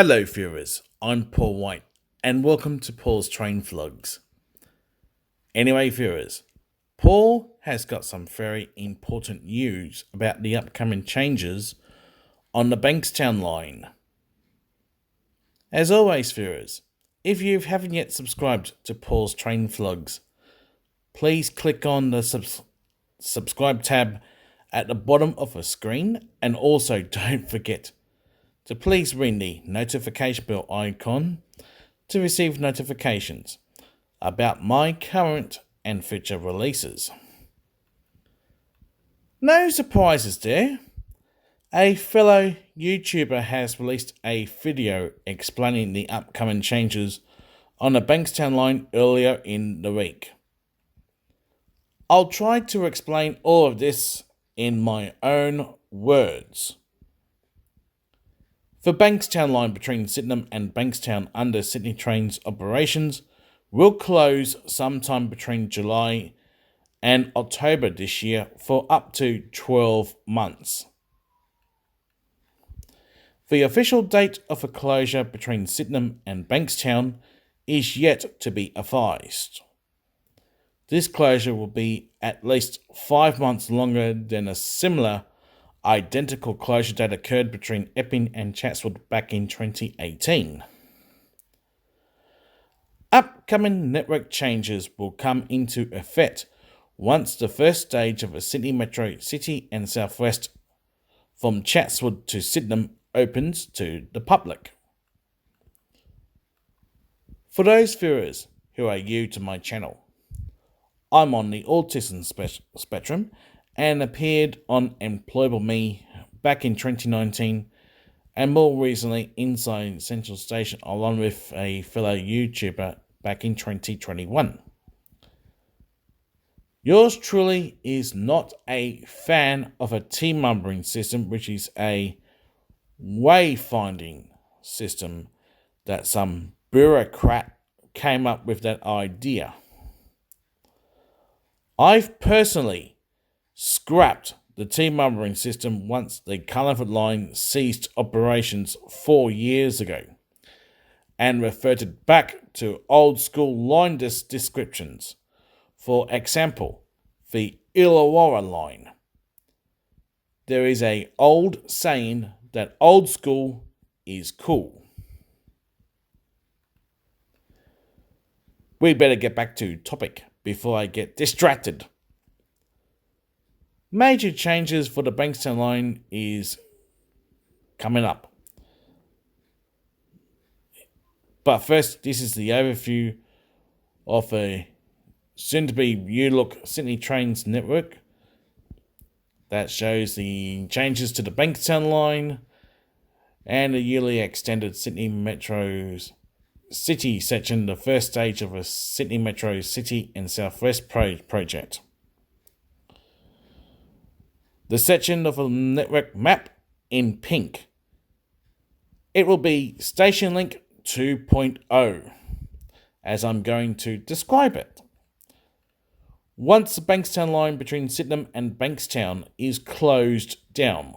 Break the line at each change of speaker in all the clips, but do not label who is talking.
Hello, viewers. I'm Paul White, and welcome to Paul's Train Vlogs. Anyway, viewers, Paul has got some very important news about the upcoming changes on the Bankstown line. As always, viewers, if you haven't yet subscribed to Paul's Train Vlogs, please click on the subscribe tab at the bottom of the screen, and also don't forget to please ring the notification bell icon to receive notifications about my current and future releases. No surprises there. A fellow YouTuber has released a video explaining the upcoming changes on the Bankstown line earlier in the week. I'll try to explain all of this in my own words. The Bankstown line between Sydenham and Bankstown under Sydney Trains operations will close sometime between July and October this year for up to 12 months. The official date of the closure between Sydenham and Bankstown is yet to be advised. This closure will be at least 5 months longer than a similar identical closure date occurred between Epping and Chatswood back in 2018. Upcoming network changes will come into effect once the first stage of a Sydney Metro City and South West from Chatswood to Sydenham opens to the public. For those viewers who are new to my channel, I'm on the autism spectrum and appeared on Employable Me back in 2019 and more recently inside Central Station along with a fellow YouTuber back in 2021. Yours truly is not a fan of a team numbering system, which is a wayfinding system that some bureaucrat came up with that idea. I've personally scrapped the team numbering system once the Carlingford line ceased operations 4 years ago and reverted back to old school line descriptions. For example, the Illawarra line. There is an old saying that old school is cool. We better get back to topic before I get distracted. Major changes for the Bankstown line is coming up. But first, this is the overview of a soon-to-be new-look Sydney Trains network that shows the changes to the Bankstown line and the yearly extended Sydney Metro's City section, the first stage of a Sydney Metro City and South West project. The section of a network map in pink. It will be Station Link 2.0, as I'm going to describe it. Once the Bankstown line between Sydenham and Bankstown is closed down,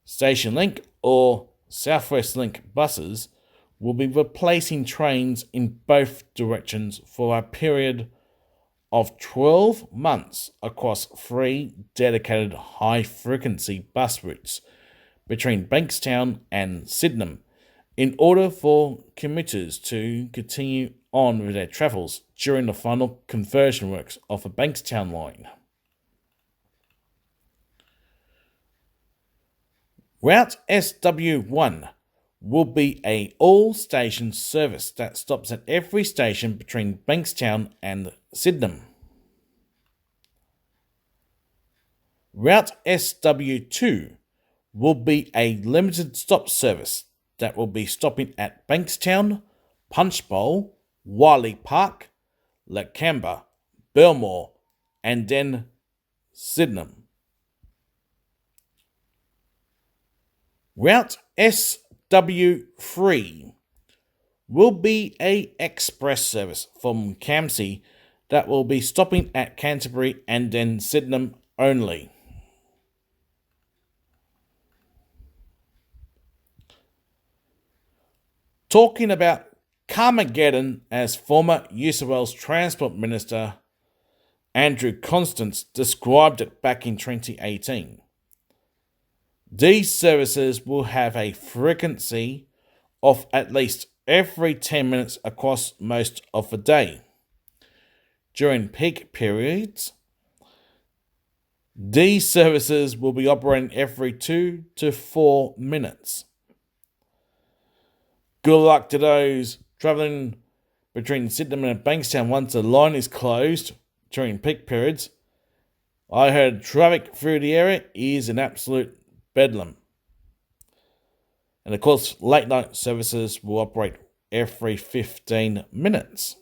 Station Link or South West Link buses will be replacing trains in both directions for a period of 12 months across 3 dedicated high-frequency bus routes between Bankstown and Sydenham in order for commuters to continue on with their travels during the final conversion works of the Bankstown line. Route SW1 will be a all-station service that stops at every station between Bankstown and Sydenham. Route SW2 will be a limited stop service that will be stopping at Bankstown, Punchbowl, Wiley Park, Lakemba, Belmore, and then Sydenham. Route SW3 will be a express service from Campsie that will be stopping at Canterbury and then Sydenham only. talking about Carmageddon, as former New South Wales Transport Minister Andrew Constance described it back in 2018. These services will have a frequency of at least every 10 minutes across most of the day. During peak periods, these services will be operating every 2 to 4 minutes. Good luck to those travelling between Sydney and Bankstown once the line is closed during peak periods. I heard traffic through the area is an absolute bedlam. And of course, late night services will operate every 15 minutes.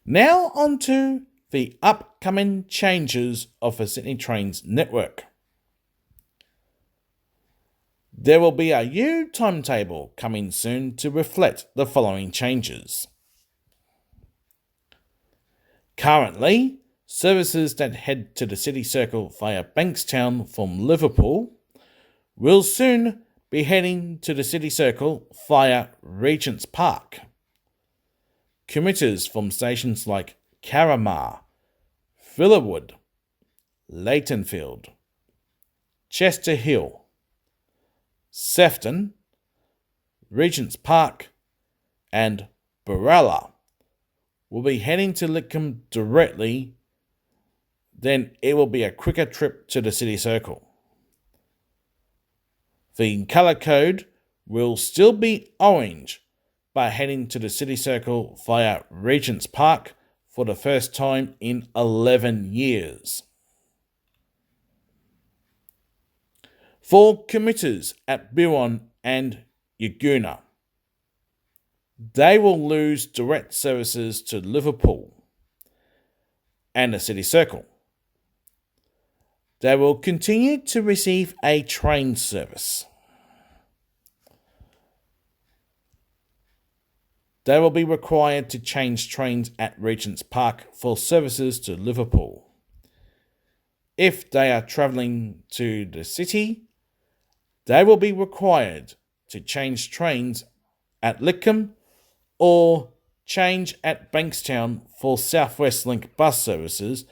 Now on to the upcoming changes of the Sydney Trains network. There will be a new timetable coming soon to reflect the following changes. Currently, services that head to the city circle via Bankstown from Liverpool will soon be heading to the city circle via Regent's Park. Commuters from stations like Carramar, Villawood, Leightonfield, Chester Hill, Sefton, Regent's Park and Barella will be heading to Lidcombe directly, then it will be a quicker trip to the city circle. The colour code will still be orange, but heading to the city circle via Regent's Park for the first time in 11 years. For commuters at Biron and Yagoona, they will lose direct services to Liverpool and the city circle. They will continue to receive a train service. They will be required to change trains at Regent's Park for services to Liverpool. If they are travelling to the city, they will be required to change trains at Lidcombe or change at Bankstown for South West Link bus services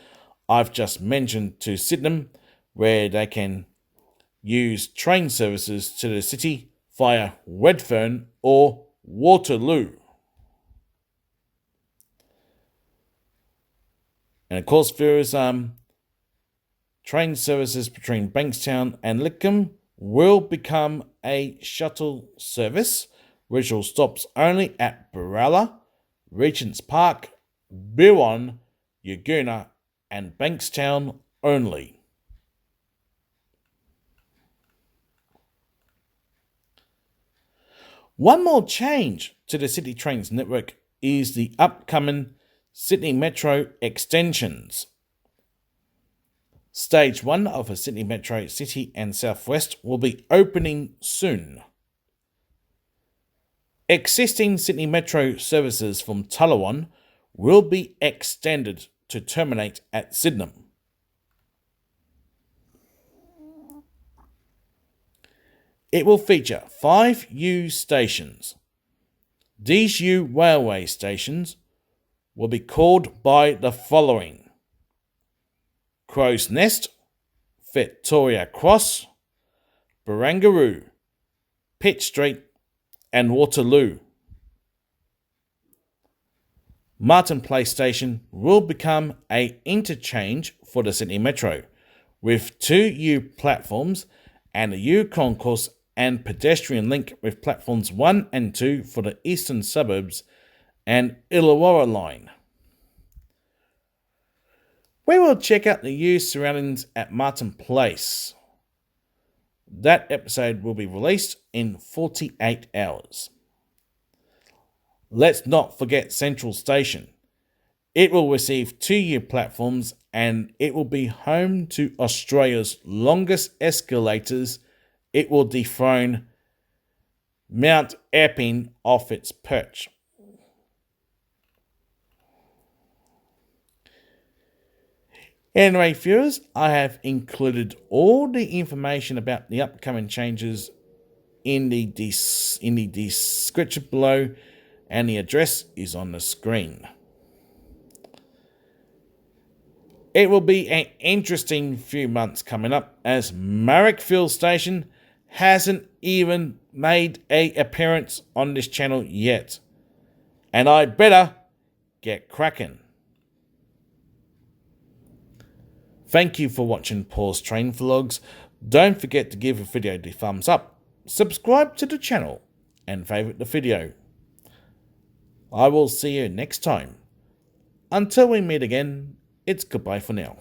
I've just mentioned to Sydenham, where they can use train services to the city via Redfern or Waterloo. And of course, there is train services between Bankstown and Lidcombe will become a shuttle service, which will stops only at Barella, Regent's Park, Biron, Yagoona and Bankstown only. One more change to the City Trains network is the upcoming Sydney Metro extensions. Stage 1 of the Sydney Metro City and South West will be opening soon. Existing Sydney Metro services from Tullawan will be extended to terminate at Sydenham. It will feature 5 U stations. These U railway stations will be called by the following: Crow's Nest, Victoria Cross, Barangaroo, Pitt Street and Waterloo. Martin Place Station will become an interchange for the Sydney Metro, with 2 U platforms and a U concourse and pedestrian link with platforms 1 and 2 for the eastern suburbs and Illawarra line. We will check out the U surroundings at Martin Place. That episode will be released in 48 hours. Let's not forget Central Station. It will receive 2 U platforms and it will be home to Australia's longest escalators. It will dethrone Mount Epping off its perch. Anyway, viewers, I have included all the information about the upcoming changes in the description below, and the address is on the screen. It will be an interesting few months coming up, as Marrickville Station hasn't even made an appearance on this channel yet. And I'd better get cracking. Thank you for watching Paul's Train Vlogs. Don't forget to give the video the thumbs up, subscribe to the channel, and favourite the video. I will see you next time. Until we meet again, it's goodbye for now.